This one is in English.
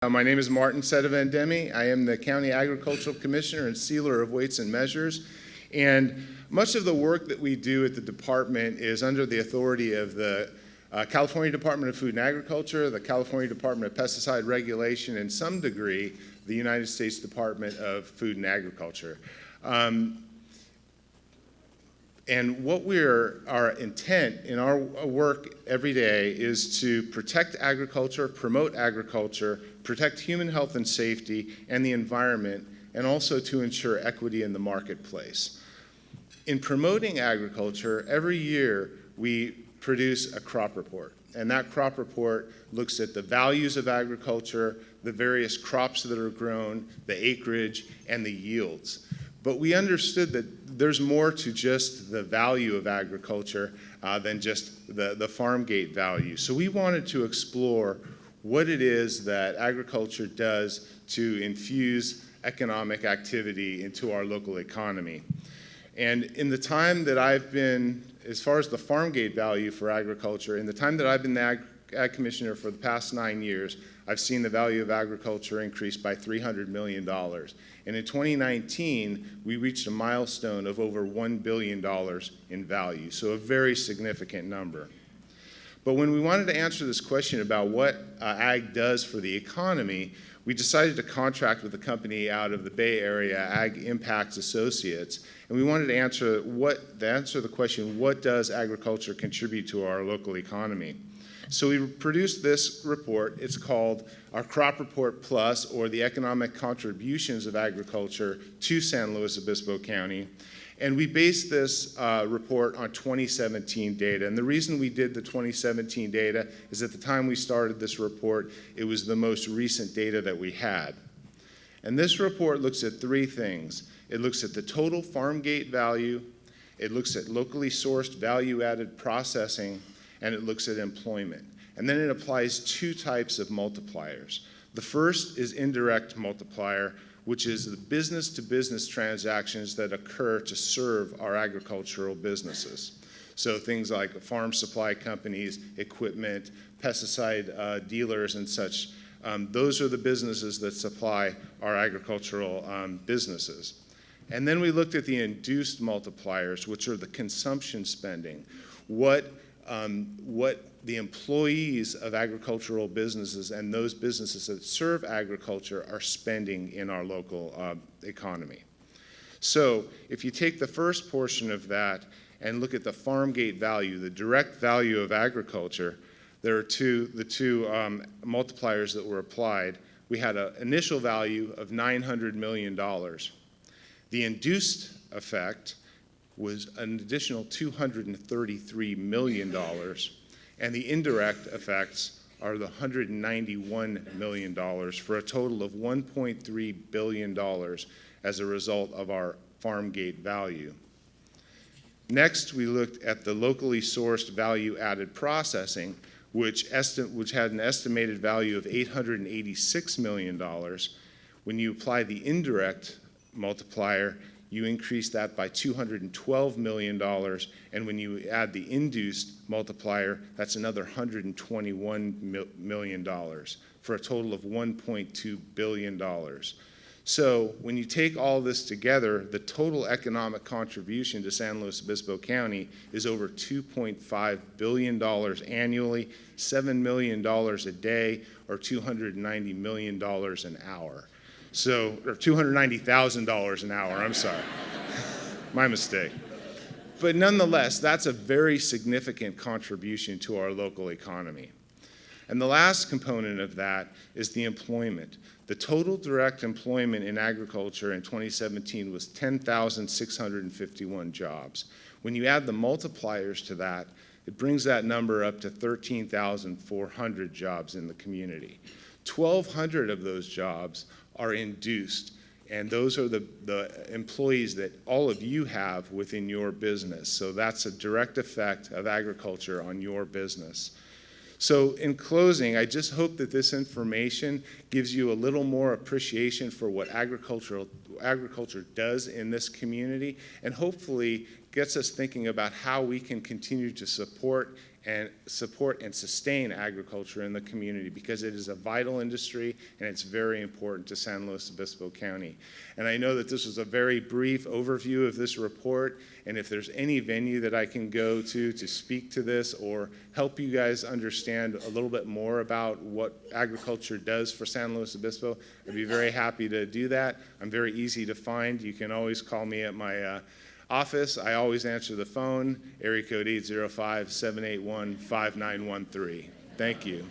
My name is Martin Settevendemie. I am the County Agricultural Commissioner and Sealer of Weights and Measures. And much of the work that we do at the department is under the authority of the California Department of Food and Agriculture, the California Department of Pesticide Regulation, and some degree, the United States Department of Food and Agriculture. And what our intent in our work every day is to protect agriculture, promote agriculture, protect human health and safety and the environment, and also to ensure equity in the marketplace. In promoting agriculture, every year we produce a crop report. And that crop report looks at the values of agriculture, the various crops that are grown, the acreage, and the yields. But we understood that there's more to just the value of agriculture than just the farm gate value. So we wanted to explore what it is that agriculture does to infuse economic activity into our local economy. And in the time that I've been, as far as the farm gate value for agriculture, in the time that I've been the Ag Commissioner for the past 9 years, I've seen the value of agriculture increase by $300 million. And in 2019, we reached a milestone of over $1 billion in value, so a very significant number. But when we wanted to answer this question about what ag does for the economy, we decided to contract with a company out of the Bay Area, Ag Impacts Associates, and we wanted to answer the question, what does agriculture contribute to our local economy? So we produced this report. It's called our Crop Report Plus, or the Economic Contributions of Agriculture to San Luis Obispo County. And we based this report on 2017 data. And the reason we did the 2017 data is at the time we started this report, it was the most recent data that we had. And this report looks at three things. It looks at the total farm gate value, it looks at locally sourced value-added processing, and it looks at employment. And then it applies two types of multipliers. The first is indirect multiplier, which is the business-to-business transactions that occur to serve our agricultural businesses. So things like farm supply companies, equipment, pesticide dealers, and such. Those are the businesses that supply our agricultural businesses. And then we looked at the induced multipliers, which are the consumption spending. What the employees of agricultural businesses and those businesses that serve agriculture are spending in our local economy. So if you take the first portion of that and look at the farm gate value, the direct value of agriculture, there are the two multipliers that were applied. We had an initial value of $900 million. The induced effect was an additional $233 million, and the indirect effects are the $191 million for a total of $1.3 billion as a result of our farm gate value. Next, we looked at the locally sourced value-added processing, which had an estimated value of $886 million. When you apply the indirect multiplier, you increase that by $212 million, and when you add the induced multiplier, that's another $121 million, for a total of $1.2 billion. So when you take all this together, the total economic contribution to San Luis Obispo County is over $2.5 billion annually, $7 million a day, or $290 million an hour. So, or $290,000 an hour, I'm sorry. My mistake. But nonetheless, that's a very significant contribution to our local economy. And the last component of that is the employment. The total direct employment in agriculture in 2017 was 10,651 jobs. When you add the multipliers to that, it brings that number up to 13,400 jobs in the community. 1,200 of those jobs are induced, and those are the employees that all of you have within your business. So that's a direct effect of agriculture on your business. So in closing, I just hope that this information gives you a little more appreciation for what agriculture does in this community, and hopefully gets us thinking about how we can continue to support and support and sustain agriculture in the community, because it is a vital industry and it's very important to San Luis Obispo County. And I know that this was a very brief overview of this report, and if there's any venue that I can go to speak to this or help you guys understand a little bit more about what agriculture does for San Luis Obispo, I'd be very happy to do that. I'm very easy to find. You can always call me at my office. I always answer the phone, area code 805-781-5913. Thank you.